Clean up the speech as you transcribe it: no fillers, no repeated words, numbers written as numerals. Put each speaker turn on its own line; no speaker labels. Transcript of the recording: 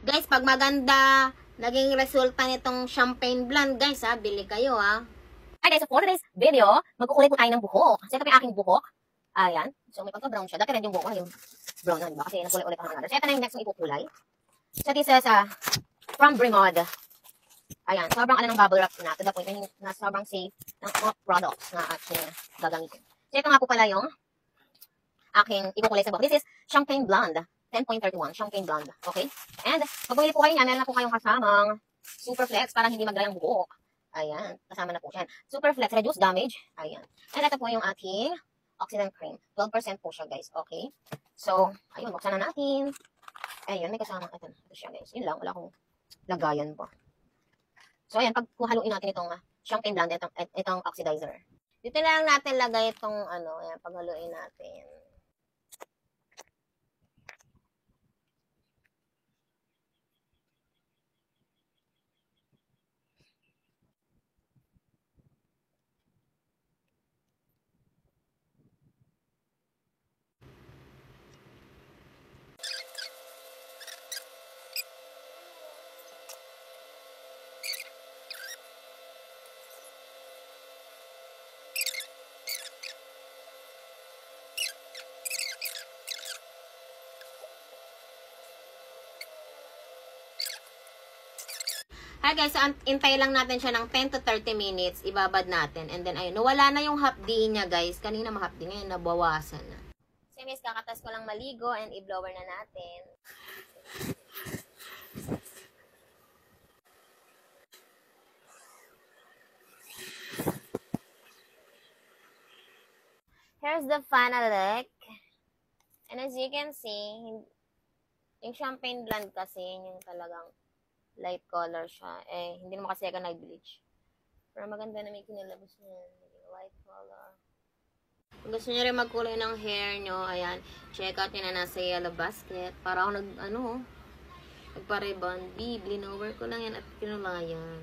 Guys, pag maganda naging resulta nitong champagne blonde, guys, ha, bili kayo, ha.
Hi guys, so for today's video, magkukulay po tayo ng buhok. So ito po yung aking buhok. Ayan. So may pagka-brown siya. Dati rin yung buhok ko, yung brown na, diba? Kasi nakulay ulit ako ng another. So ito na yung next na ipukulay. So this is from Brimod. Ayan. Sobrang ng bubble wrap na. To the point na sobrang safe ng products na aking gagamitin. So ito nga po pala yung aking ipukulay sa buhok. This is Champagne Blonde. 10.31. Champagne Blonde. Okay? And pag bumili po kayo niya, meron na po kayong kasamang Super Flex para hindi magdala yung buhok. Ayan. Kasama na po siya. Super Flex. Reduce damage. Ayan. And ito po yung ating oxidant cream. 12% po siya, guys. Okay? So, ayun. Buksan na natin. Ayun. May kasama. Ito siya, guys. Yun lang. Wala akong lagayan pa. So, ayan. Pag haluin natin itong Champagne Blonde, itong oxidizer.
Dito lang natin lagay itong ayan, paghaluin natin. Hi guys, so intay lang natin siya ng 10 to 30 minutes. Ibabad natin. And then, ayun, nawala na yung hapdi niya, guys. Kanina mahapdi, ngayon nabawasan na. So, miss, kakatas ko lang maligo and i-blower na natin. Here's the final look. And as you can see, yung champagne blonde kasi, yung talagang light color siya. Eh, hindi naman kasi ako nag-bleach. Pero maganda na may kinilabas niya. White color. Kung gusto niyo rin magkulay ng hair nyo, ayan, check out nyo na nasa Yellow Basket. Para ako nagpa-rebond. Blinover ko lang yan at kinulayan.